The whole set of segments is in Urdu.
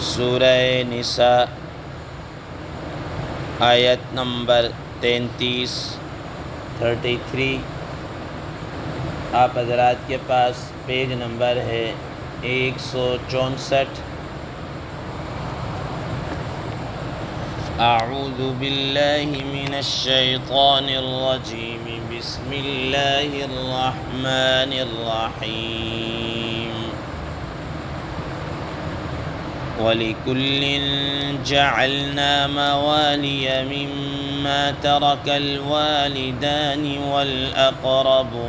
سورہ نساء آیت نمبر 33 آپ حضرات کے پاس پیج نمبر ہے 164۔ اعوذ باللہ من الشیطان الرجیم، بسم اللہ الرحمن الرحیم۔ وَلِكُلٍّ جَعَلْنَا مَوَالِيَ مِمَّا تَرَكَ الْوَالِدَانِ وَالْأَقْرَبُونَ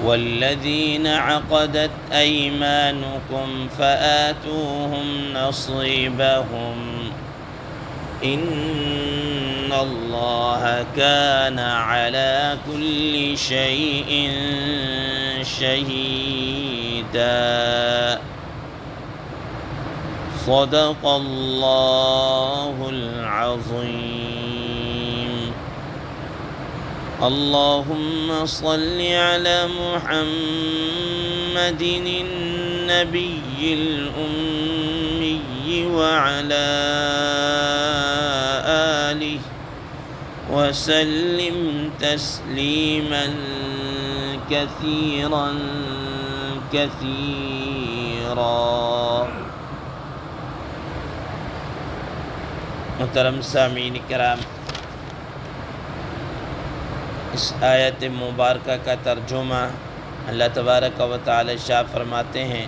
وَالَّذِينَ عَقَدَتْ أَيْمَانُكُمْ فَآتُوهُمْ نَصِيبَهُمْ إِنَّ اللَّهَ كَانَ عَلَى كُلِّ شَيْءٍ شَهِيدًا۔ صدق اللہ العظیم۔ اللہم صل علی محمد النبی الأمی وعلی آلہ وسلم تسلیما کثیرا کثیرا۔ محترم سامعین کرام، اس آیت مبارکہ کا ترجمہ اللہ تبارک و تعالی ارشاد فرماتے ہیں،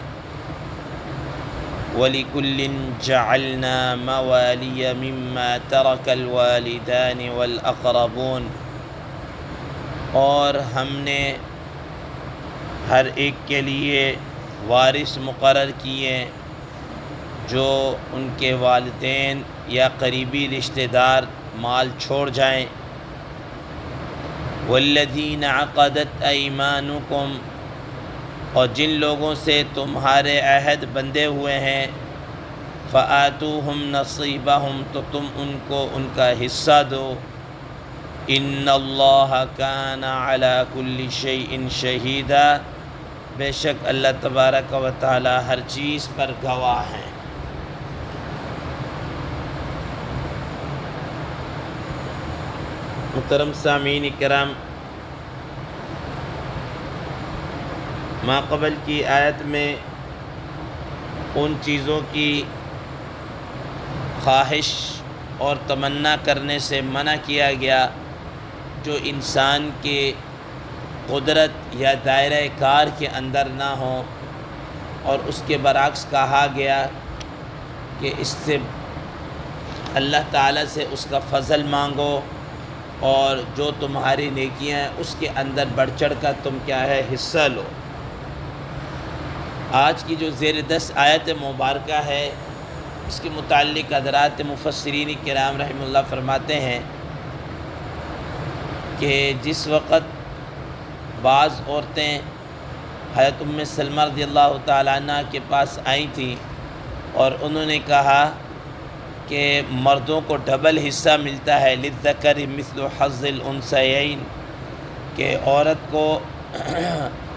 وَلِكُلٍّ جَعَلْنَا مَوَالِيَ مِمَّا تَرَكَ الْوَالِدَانِ وَالْأَقْرَبُونَ، اور ہم نے ہر ایک کے لیے وارث مقرر کیے جو ان کے والدین یا قریبی رشتہ دار مال چھوڑ جائیں۔ والذین عقدت ایمانکم، اور جن لوگوں سے تمہارے عہد بندھے ہوئے ہیں، فآتوہم نصیبہم، تو تم ان کو ان کا حصہ دو۔ ان اللہ کان علی کل شیء شہیدا، بے شک اللہ تبارک و تعالی ہر چیز پر گواہ ہیں۔ محترم سامعین کرام، ما قبل کی آیت میں ان چیزوں کی خواہش اور تمنا کرنے سے منع کیا گیا جو انسان کے قدرت یا دائرہ کار کے اندر نہ ہوں، اور اس کے برعکس کہا گیا کہ اس سے اللہ تعالیٰ سے اس کا فضل مانگو، اور جو تمہاری نیکیاں ہیں اس کے اندر بڑھ چڑھ کر تم کیا ہے حصہ لو۔ آج کی جو زیر دست آیت مبارکہ ہے، اس کے متعلق حضرات مفسرین کرام رحمہ اللہ فرماتے ہیں کہ جس وقت بعض عورتیں حضرت ام سلمہ رضی اللہ تعالیٰ عنہ کے پاس آئی تھیں اور انہوں نے کہا کہ مردوں کو ڈبل حصہ ملتا ہے، للذکر مثل حظ الانثیین، کہ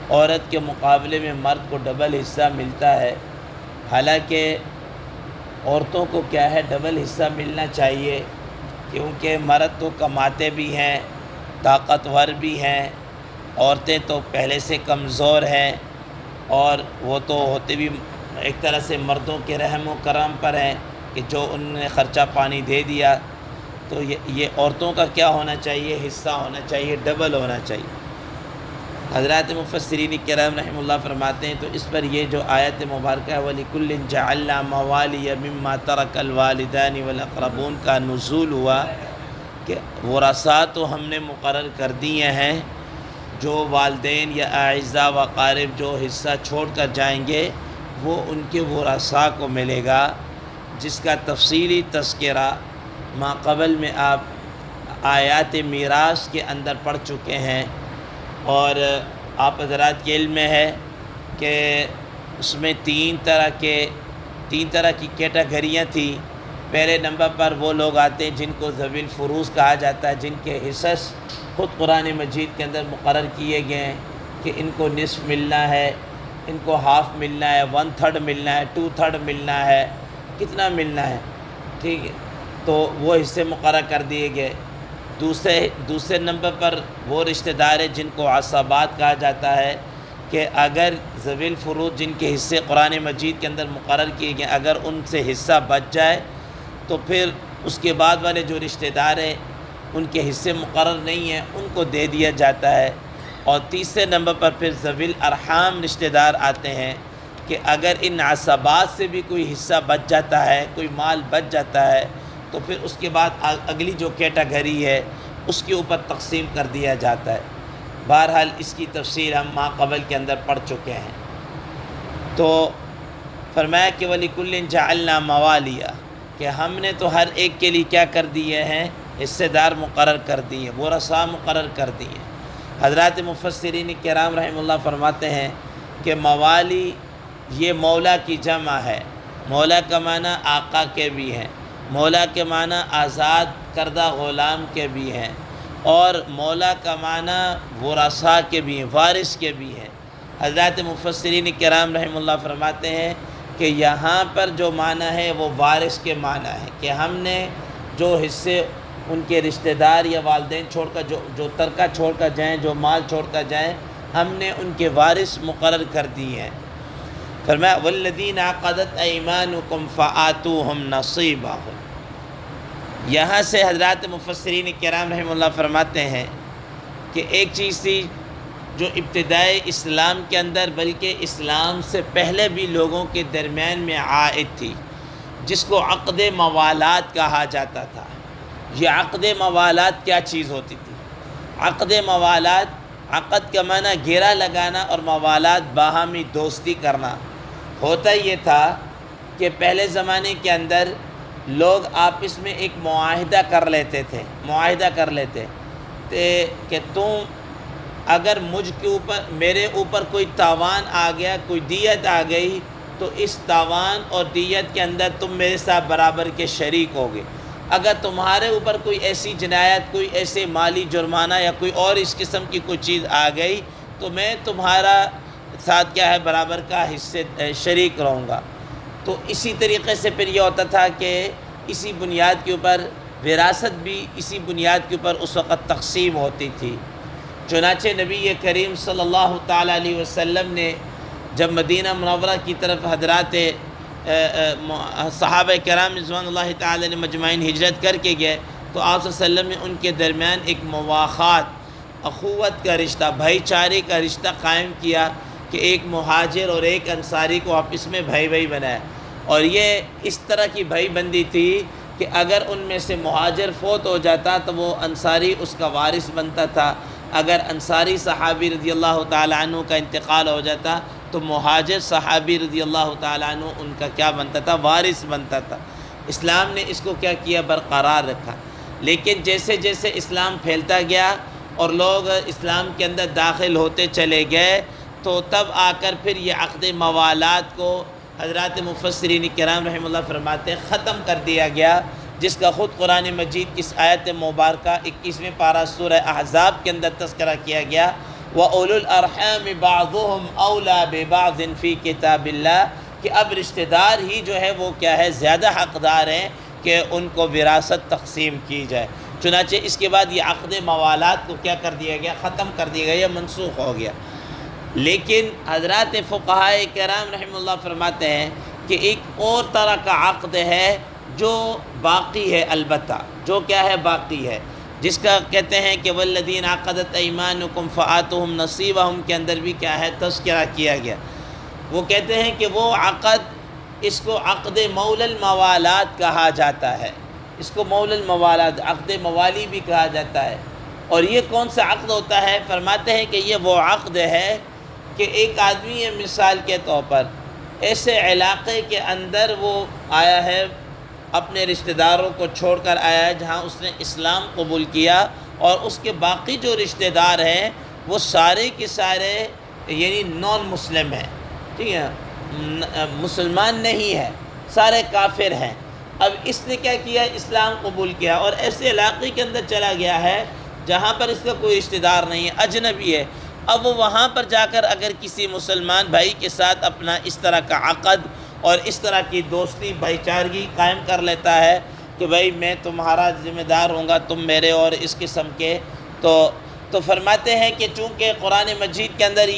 عورت کے مقابلے میں مرد کو ڈبل حصہ ملتا ہے۔ حالانکہ عورتوں کو کیا ہے ڈبل حصہ ملنا چاہیے، کیونکہ مرد تو کماتے بھی ہیں، طاقتور بھی ہیں، عورتیں تو پہلے سے کمزور ہیں، اور وہ تو ہوتے بھی ایک طرح سے مردوں کے رحم و کرم پر ہیں کہ جو انہوں نے خرچہ پانی دے دیا، تو یہ عورتوں کا کیا ہونا چاہیے حصہ ہونا چاہیے، ڈبل ہونا چاہیے۔ حضرات مفسرین کرام رحمہ اللہ فرماتے ہیں تو اس پر یہ جو آیت مبارکہ ہے وَلِكُلٍّ جَعَلْنَا مَوَالِيَ مِمَّا تَرَكَ الْوَالِدَانِ وَالْأَقْرَبُونَ کا نزول ہوا کہ ورثاء تو ہم نے مقرر کر دیے ہیں، جو والدین یا اعزاء و اقارب جو حصہ چھوڑ کر جائیں گے وہ ان کے ورثاء کو ملے گا، جس کا تفصیلی تذکرہ ما قبل میں آپ آیات میراث کے اندر پڑھ چکے ہیں، اور آپ حضرات کے علم میں ہے کہ اس میں تین طرح کی کیٹاگریاں تھیں۔ پہلے نمبر پر وہ لوگ آتے ہیں جن کو ذوی الفروض کہا جاتا ہے، جن کے حصص خود قرآن مجید کے اندر مقرر کیے گئے ہیں کہ ان کو نصف ملنا ہے، ان کو ہاف ملنا ہے، 1/3 ملنا ہے، 2/3 ملنا ہے، کتنا ملنا ہے، ٹھیک ہے، تو وہ حصے مقرر کر دیے گئے۔ دوسرے نمبر پر وہ رشتہ دار ہیں جن کو عصبات کہا جاتا ہے، کہ اگر ذوی الفروض جن کے حصے قرآن مجید کے اندر مقرر کیے گئے، اگر ان سے حصہ بچ جائے تو پھر اس کے بعد والے جو رشتہ دار ہیں ان کے حصے مقرر نہیں ہیں، ان کو دے دیا جاتا ہے۔ اور تیسرے نمبر پر پھر ذوی الارحام رشتہ دار آتے ہیں، کہ اگر ان عصبات سے بھی کوئی حصہ بچ جاتا ہے، کوئی مال بچ جاتا ہے، تو پھر اس کے بعد اگلی جو کیٹاگری ہے اس کے اوپر تقسیم کر دیا جاتا ہے۔ بہرحال اس کی تفصیل ہم ما قبل کے اندر پڑھ چکے ہیں۔ تو فرمایا کہ وَلِكُلٍّ جَعَلْنَا مَوَالِيَ، کہ ہم نے تو ہر ایک کے لیے کیا کر دیے ہیں، حصہ دار مقرر کر دیے، ورثاء مقرر کر دیے۔ حضرات مفسرین کرام رحمہ اللہ فرماتے ہیں کہ موالی یہ مولا کی جمع ہے۔ مولا کا معنی آقا کے بھی ہیں، مولا کے معنی آزاد کردہ غلام کے بھی ہیں، اور مولا کا معنی ورثاء کے بھی ہیں، وارث کے بھی ہیں۔ حضرات مفسرین کرام رحمہ اللہ فرماتے ہیں کہ یہاں پر جو معنی ہے وہ وارث کے معنی ہے، کہ ہم نے جو حصے ان کے رشتہ دار یا والدین چھوڑ کر جو ترکہ چھوڑ کر جائیں، جو مال چھوڑ کر جائیں، ہم نے ان کے وارث مقرر کر دیے ہیں۔ فرمایا والذین عقدت ایمانکم فآتوہم نصیبہم۔ یہاں سے حضرات مفسرین کرام رحمہ اللہ فرماتے ہیں کہ ایک چیز تھی جو ابتدائی اسلام کے اندر، بلکہ اسلام سے پہلے بھی لوگوں کے درمیان میں عائد تھی، جس کو عقد موالات کہا جاتا تھا۔ یہ عقد موالات کیا چیز ہوتی تھی؟ عقد موالات، عقد کا معنی گرہ لگانا، اور موالات باہمی دوستی کرنا۔ ہوتا یہ تھا کہ پہلے زمانے کے اندر لوگ آپس میں ایک معاہدہ کر لیتے تھے، کہ تم اگر مجھ کے اوپر، میرے اوپر کوئی تاوان آ گیا، کوئی دیت آ گئی، تو اس تاوان اور دیت کے اندر تم میرے ساتھ برابر کے شریک ہوگے۔ اگر تمہارے اوپر کوئی ایسی جنایت، کوئی ایسے مالی جرمانہ یا کوئی اور اس قسم کی کوئی چیز آ گئی، تو میں تمہارا ساتھ کیا ہے، برابر کا حصے شریک رہوں گا۔ تو اسی طریقے سے پھر یہ ہوتا تھا کہ اسی بنیاد کے اوپر وراثت بھی اسی بنیاد کے اوپر اس وقت تقسیم ہوتی تھی۔ چنانچہ نبی کریم صلی اللہ تعالیٰ علیہ وسلم نے جب مدینہ منورہ کی طرف حضرات صحابہ کرام رضوان اللہ تعالیٰ نے مجمعین ہجرت کر کے گئے، تو آپ صلی اللہ علیہ وسلم نے ان کے درمیان ایک مواخات، اخوت کا رشتہ، بھائی چارے کا رشتہ قائم کیا، کہ ایک مہاجر اور ایک انصاری کو آپس میں بھائی بنایا۔ اور یہ اس طرح کی بھائی بندی تھی کہ اگر ان میں سے مہاجر فوت ہو جاتا تو وہ انصاری اس کا وارث بنتا تھا، اگر انصاری صحابی رضی اللہ تعالیٰ عنہ کا انتقال ہو جاتا تو مہاجر صحابی رضی اللہ تعالیٰ عنہ ان کا کیا بنتا تھا، وارث بنتا تھا۔ اسلام نے اس کو کیا کیا، برقرار رکھا۔ لیکن جیسے جیسے اسلام پھیلتا گیا اور لوگ اسلام کے اندر داخل ہوتے چلے گئے، تو تب آ کر پھر یہ عقد موالات کو حضرات مفسرین کرام رحمہ اللہ فرماتے ہیں ختم کر دیا گیا، جس کا خود قرآن مجید کی اس آیت مبارکہ 21ویں پارہ سورہ احزاب کے اندر تذکرہ کیا گیا، وَأُولُو الْأَرْحَامِ بَعْضُهُمْ أَوْلَىٰ بِبَعْضٍ فِي كِتَابِ اللَّهِ، کہ اب رشتہ دار ہی جو ہے وہ کیا ہے، زیادہ حقدار ہیں کہ ان کو وراثت تقسیم کی جائے۔ چنانچہ اس کے بعد یہ عقد موالات کو کیا کر دیا گیا، ختم کر دیا گیا، یہ منسوخ ہو گیا۔ لیکن حضرات فقہائے کرام رحمہ اللہ فرماتے ہیں کہ ایک اور طرح کا عقد ہے جو باقی ہے، البتہ جو کیا ہے، باقی ہے، جس کا کہتے ہیں کہ والذین عقدت ایمانکم فآتوہم نصیبہم کے اندر بھی کیا ہے، تذکرہ کیا گیا۔ وہ کہتے ہیں کہ وہ عقد، اس کو عقد مولا الموالات کہا جاتا ہے، اس کو مولا الموالات، عقد موالی بھی کہا جاتا ہے۔ اور یہ کون سا عقد ہوتا ہے؟ فرماتے ہیں کہ یہ وہ عقد ہے کہ ایک آدمی ہے، مثال کے طور پر ایسے علاقے کے اندر وہ آیا ہے، اپنے رشتہ داروں کو چھوڑ کر آیا ہے جہاں اس نے اسلام قبول کیا، اور اس کے باقی جو رشتہ دار ہیں وہ سارے کے سارے یعنی نان مسلم ہیں، ٹھیک ہے، مسلمان نہیں ہے، سارے کافر ہیں۔ اب اس نے کیا کیا، اسلام قبول کیا، اور ایسے علاقے کے اندر چلا گیا ہے جہاں پر اس کا کوئی رشتہ دار نہیں ہے، اجنبی ہے۔ اب وہ وہاں پر جا کر اگر کسی مسلمان بھائی کے ساتھ اپنا اس طرح کا عقد اور اس طرح کی دوستی بھائی چارگی قائم کر لیتا ہے کہ بھائی میں تمہارا ذمہ دار ہوں گا، تم میرے، اور اس قسم کے، تو فرماتے ہیں کہ چونکہ قرآن مجید کے اندر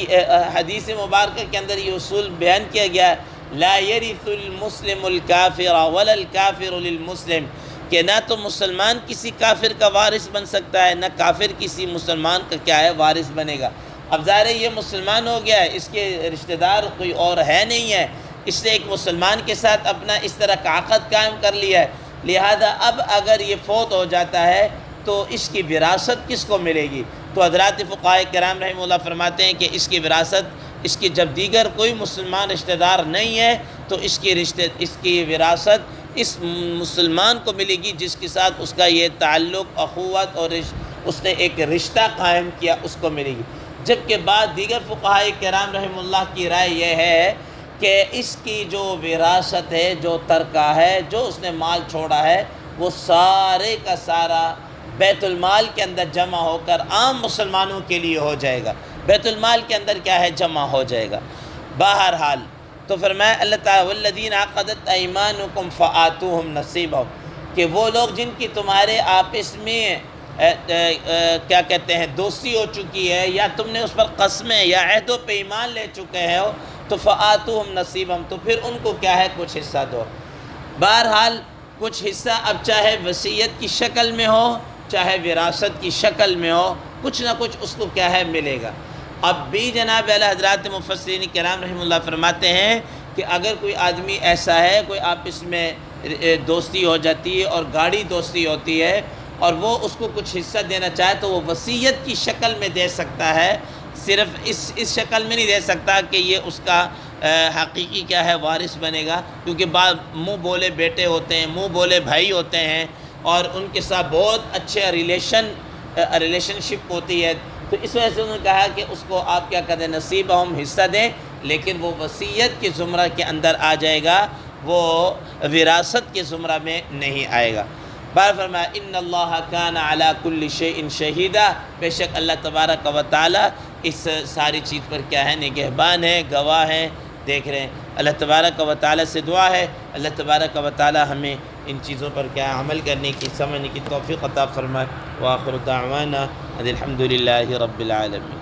حدیث مبارکہ کے اندر یہ اصول بیان کیا گیا ہے، لا يرث المسلم الکافر ولا الکافر للمسلم، کہ نہ تو مسلمان کسی کافر کا وارث بن سکتا ہے، نہ کافر کسی مسلمان کا کیا ہے وارث بنے گا۔ اب ظاہر ہے یہ مسلمان ہو گیا ہے، اس کے رشتہ دار کوئی اور ہے نہیں ہے، اس نے ایک مسلمان کے ساتھ اپنا اس طرح کا عقد قائم کر لیا ہے، لہذا اب اگر یہ فوت ہو جاتا ہے تو اس کی وراثت کس کو ملے گی؟ تو حضرات فقہائے کرام رحمہ اللہ فرماتے ہیں کہ اس کی وراثت، اس کی جب دیگر کوئی مسلمان رشتہ دار نہیں ہے تو اس کی وراثت اس مسلمان کو ملے گی جس کے ساتھ اس کا یہ تعلق، اخوت اور اس نے ایک رشتہ قائم کیا، اس کو ملے گی۔ جبکہ بعد دیگر فقہائے کرام رحمہ اللہ کی رائے یہ ہے کہ اس کی جو وراثت ہے، جو ترکہ ہے، جو اس نے مال چھوڑا ہے، وہ سارے کا سارا بیت المال کے اندر جمع ہو کر عام مسلمانوں کے لیے ہو جائے گا، بیت المال کے اندر کیا ہے جمع ہو جائے گا۔ بہرحال تو فرمایا اللہ تعالیٰ والذین عقدت ایمانکم فآتوہم نصیبہم، کہ وہ لوگ جن کی تمہارے آپس میں کیا کہتے ہیں دوستی ہو چکی ہے، یا تم نے اس پر قسمیں یا عہد و پیمان لے چکے ہو، تو فآتوہم نصیبہم، تو پھر ان کو کیا ہے کچھ حصہ دو۔ بہرحال کچھ حصہ اب چاہے وصیت کی شکل میں ہو، چاہے وراثت کی شکل میں ہو، کچھ نہ کچھ اس کو کیا ہے ملے گا۔ اب بھی جناب اعلیٰ حضرات مفسرین کرام رحمہ اللہ فرماتے ہیں کہ اگر کوئی آدمی ایسا ہے، کوئی آپس میں دوستی ہو جاتی ہے اور گاڑی دوستی ہوتی ہے، اور وہ اس کو کچھ حصہ دینا چاہے تو وہ وصیت کی شکل میں دے سکتا ہے، صرف اس شکل میں نہیں دے سکتا کہ یہ اس کا حقیقی کیا ہے وارث بنے گا، کیونکہ بعض منہ بولے بیٹے ہوتے ہیں، منہ بولے بھائی ہوتے ہیں، اور ان کے ساتھ بہت اچھے ریلیشن شپ ہوتی ہے، تو اس وجہ سے انہوں نے کہا کہ اس کو آپ کیا کہتے ہیں نصیب ہم حصہ دیں، لیکن وہ وصیت کے زمرہ کے اندر آ جائے گا، وہ وراثت کے زمرہ میں نہیں آئے گا۔ بار فرمایا ان اللہ کان علی کل شیء شہیدا، بے شک اللہ تبارک و تعالی اس ساری چیز پر کیا ہے نگہبان ہے، گواہ ہیں، دیکھ رہے ہیں۔ اللہ تبارک و تعالی سے دعا ہے اللہ تبارک و تعالی ہمیں ان چیزوں پر کیا عمل کرنے کی، سمجھنے کی توفیق عطا فرمائے۔ وآخر دعوانا ان الحمد للہ رب العالمین۔